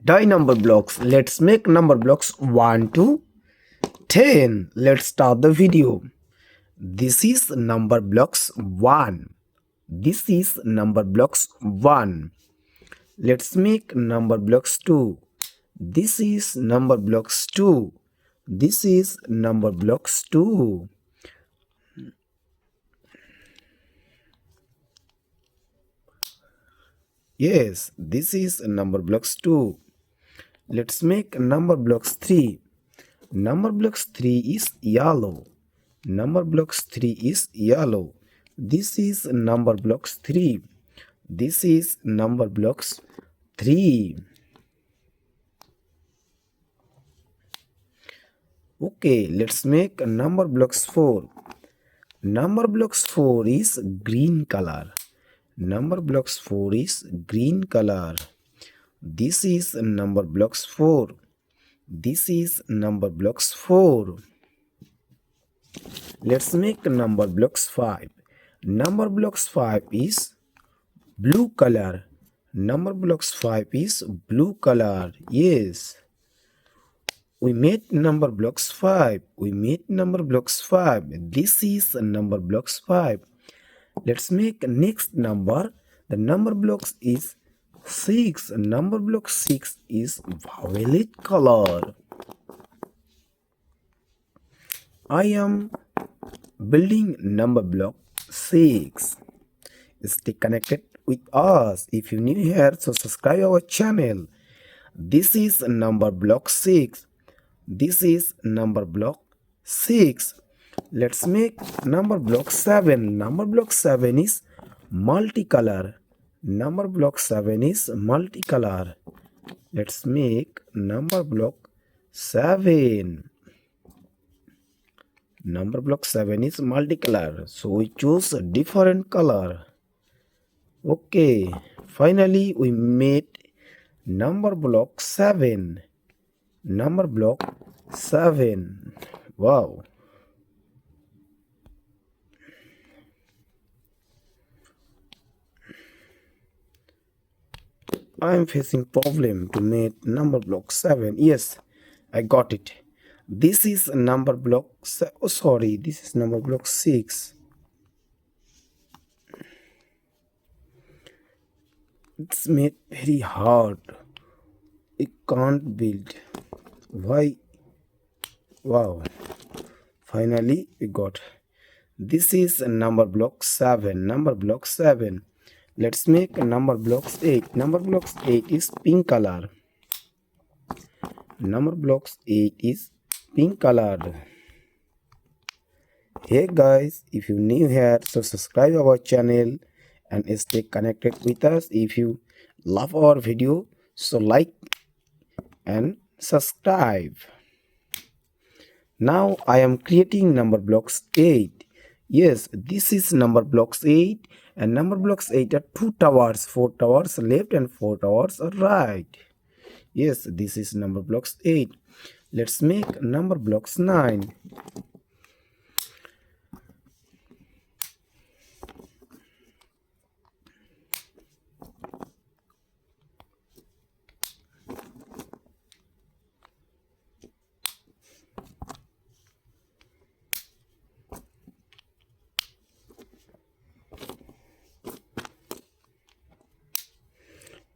Die number blocks. Let's make number blocks 1 to 10. Let's start the video. This is number blocks 1. This is number blocks 1. Let's make number blocks 2. This is number blocks 2. This is number blocks 2. Yes, this is number blocks 2. Let's make number blocks 3. Number blocks 3 is yellow. Number blocks 3 is yellow. This is number blocks 3. This is number blocks 3. Okay, let's make number blocks 4. Number blocks 4 is green color. Number blocks 4 is green color. This is number blocks 4. This is number blocks 4. Let's make number blocks 5. Number blocks 5 is blue color. Number blocks 5 is blue color. Yes. We made number blocks 5. We made number blocks 5. This is number blocks 5. Let's make next number. The number blocks is 6. Number block 6 is violet color. I am building number block 6. Stay connected with us. If you're new here, so subscribe our channel. This is number block 6. This is number block 6. Let's make number block 7. Number block 7 is multicolor. Number block 7 is multicolor. Let's make number block 7. Number block 7 is multicolor. So we choose a different color. Okay. Finally, we made number block 7. Number block 7. Wow. I am facing problem to make number block 7. Yes, I got it. This is number block this is number block 6. It's made very hard. It can't build. Why? Wow. Finally we got. This is number block 7. Number block 7. Let's make number blocks 8. Number blocks 8 is pink color. Number blocks 8 is pink color. Hey guys, if you're new here, so subscribe our channel and stay connected with us. If you love our video, so like and subscribe. Now I am creating number blocks 8. Yes, this is number blocks 8, and number blocks 8 are 2 towers, 4 towers left and 4 towers right. Yes, this is number blocks 8. Let's make number blocks 9.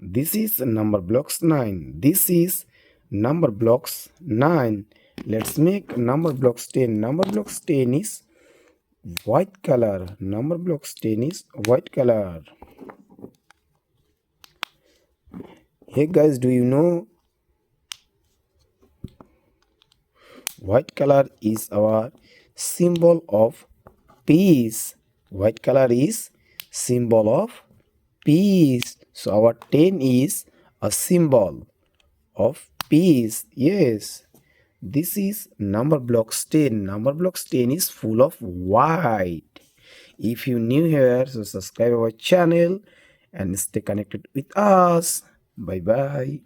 This is number blocks 9. This is number blocks 9. Let's make number blocks 10. Number blocks 10 is white color. Number blocks 10 is white color. Hey guys, do you know white color is our symbol of peace? White color is symbol of peace. So our 10 is a symbol of peace. Yes. This is number blocks 10. Number blocks 10 is full of white. If you're new here, so subscribe our channel and stay connected with us. Bye bye.